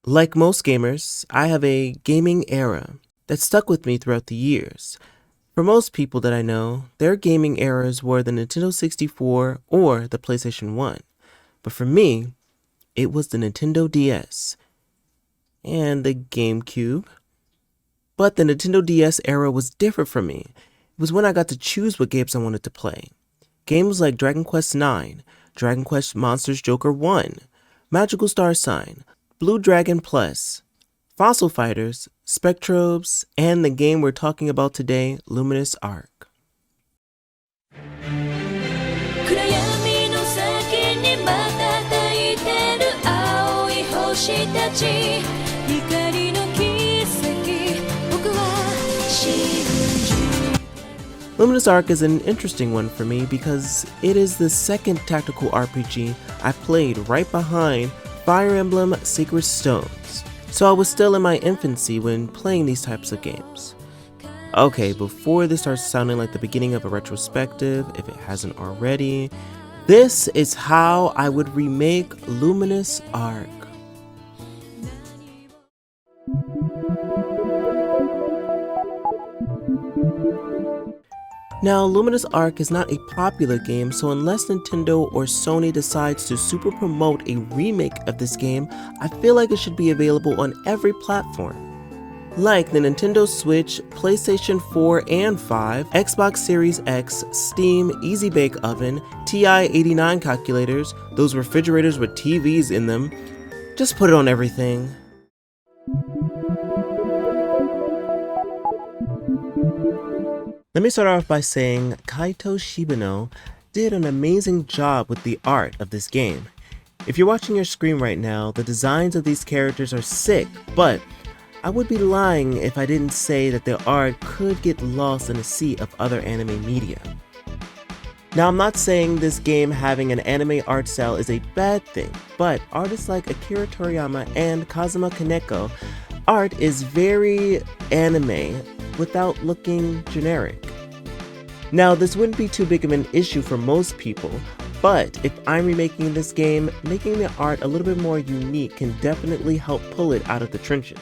Like most gamers, I have a gaming era that stuck with me throughout the years. For most people that I know, their gaming eras were the Nintendo 64 or the PlayStation 1. But for me, it was the Nintendo DS and the GameCube. But the Nintendo DS era was different for me. It was when I got to choose what games I wanted to play. Games like Dragon Quest IX, Dragon Quest Monsters Joker 1, Magical Star Sign, Blue Dragon Plus, Fossil Fighters, Spectrobes, and the game we're talking about today, Luminous Arc. 暗闇の先に瞬いてる青い星たち光の奇跡僕は信じる Luminous Arc is an interesting one for me because it is the second tactical RPG I played right behind Fire Emblem Sacred Stones, so I was still in my infancy when playing these types of games. Okay, before this starts sounding like the beginning of a retrospective, if it hasn't already, this is how I would remake Luminous Arc. Now, Luminous Arc is not a popular game, so unless Nintendo or Sony decides to super promote a remake of this game, I feel like it should be available on every platform. Like the Nintendo Switch, PlayStation 4 and 5, Xbox Series X, Steam, Easy Bake Oven, TI-89 calculators, those refrigerators with TVs in them. Just put it on everything. Let me start off by saying Kaito Shibano did an amazing job with the art of this game. If you're watching your screen right now, the designs of these characters are sick, but I would be lying if I didn't say that their art could get lost in a sea of other anime media. Now, I'm not saying this game having an anime art style is a bad thing, but artists like Akira Toriyama and Kazuma Kaneko art is very anime without looking generic. Now, this wouldn't be too big of an issue for most people, but if I'm remaking this game, making the art a little bit more unique can definitely help pull it out of the trenches.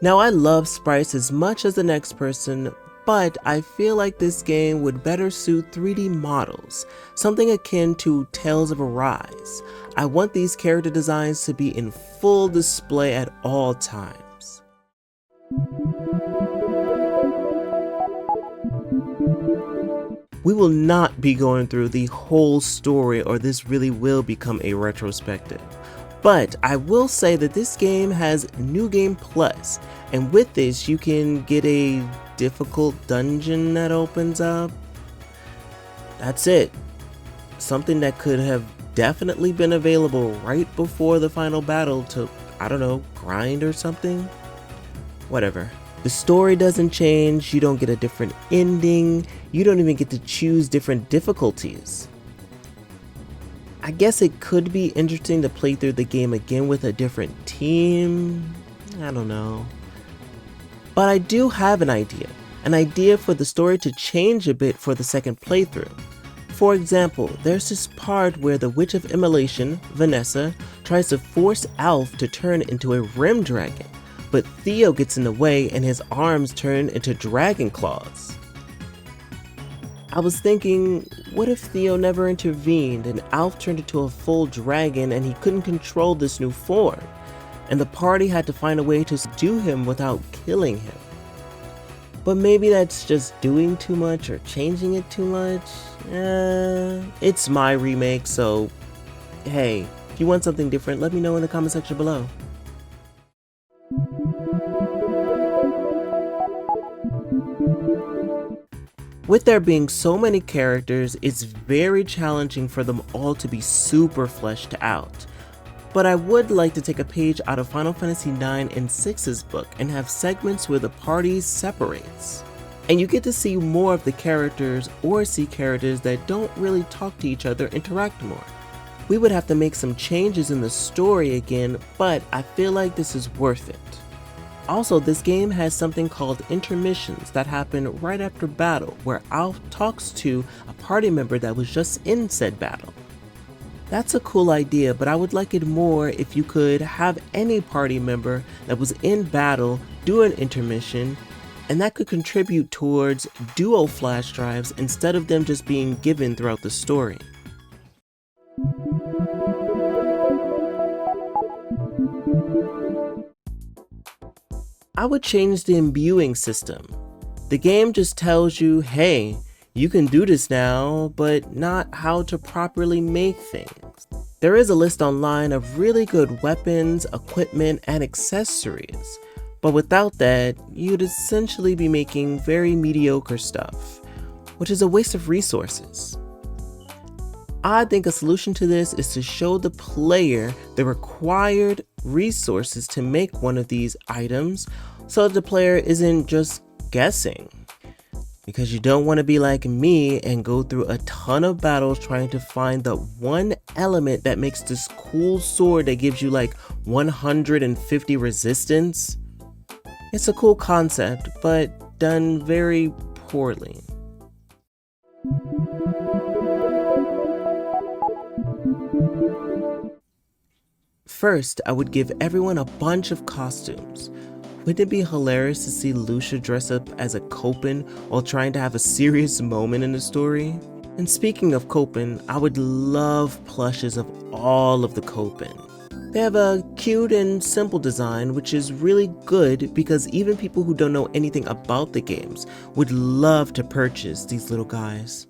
Now, I love sprites as much as the next person, but I feel like this game would better suit 3D models, something akin to Tales of Arise. I want these character designs to be in full display at all times. We will not be going through the whole story, or this really will become a retrospective. But I will say that this game has New Game Plus, and with this you can get a difficult dungeon that opens up. That's it. Something that could have definitely been available right before the final battle to, I don't know, grind or something? Whatever. The story doesn't change, you don't get a different ending, you don't even get to choose different difficulties. I guess it could be interesting to play through the game again with a different team. I don't know. But I do have an idea for the story to change a bit for the second playthrough. For example, there's this part where the Witch of Immolation, Vanessa, tries to force Alf to turn into a Rim Dragon, but Theo gets in the way and his arms turn into dragon claws. I was thinking, what if Theo never intervened and Alf turned into a full dragon and he couldn't control this new form, and the party had to find a way to subdue him without killing him? But maybe that's just doing too much or changing it too much. It's my remake, so hey, if you want something different, let me know in the comment section below. With there being so many characters, it's very challenging for them all to be super fleshed out. But I would like to take a page out of Final Fantasy IX and 6's book and have segments where the party separates. And you get to see more of the characters or see characters that don't really talk to each other interact more. We would have to make some changes in the story again, but I feel like this is worth it. Also, this game has something called intermissions that happen right after battle, where Alf talks to a party member that was just in said battle. That's a cool idea, but I would like it more if you could have any party member that was in battle do an intermission, and that could contribute towards duo flash drives instead of them just being given throughout the story. I would change the imbuing system. The game just tells you, hey, you can do this now, but not how to properly make things. There is a list online of really good weapons, equipment, and accessories, but without that, you'd essentially be making very mediocre stuff, which is a waste of resources. I think a solution to this is to show the player the required resources to make one of these items so that the player isn't just guessing. Because you don't want to be like me and go through a ton of battles trying to find the one element that makes this cool sword that gives you like 150 resistance. It's a cool concept, but done very poorly. First, I would give everyone a bunch of costumes. Wouldn't it be hilarious to see Lucia dress up as a Copen while trying to have a serious moment in the story? And speaking of Copen, I would love plushes of all of the Copen. They have a cute and simple design, which is really good because even people who don't know anything about the games would love to purchase these little guys.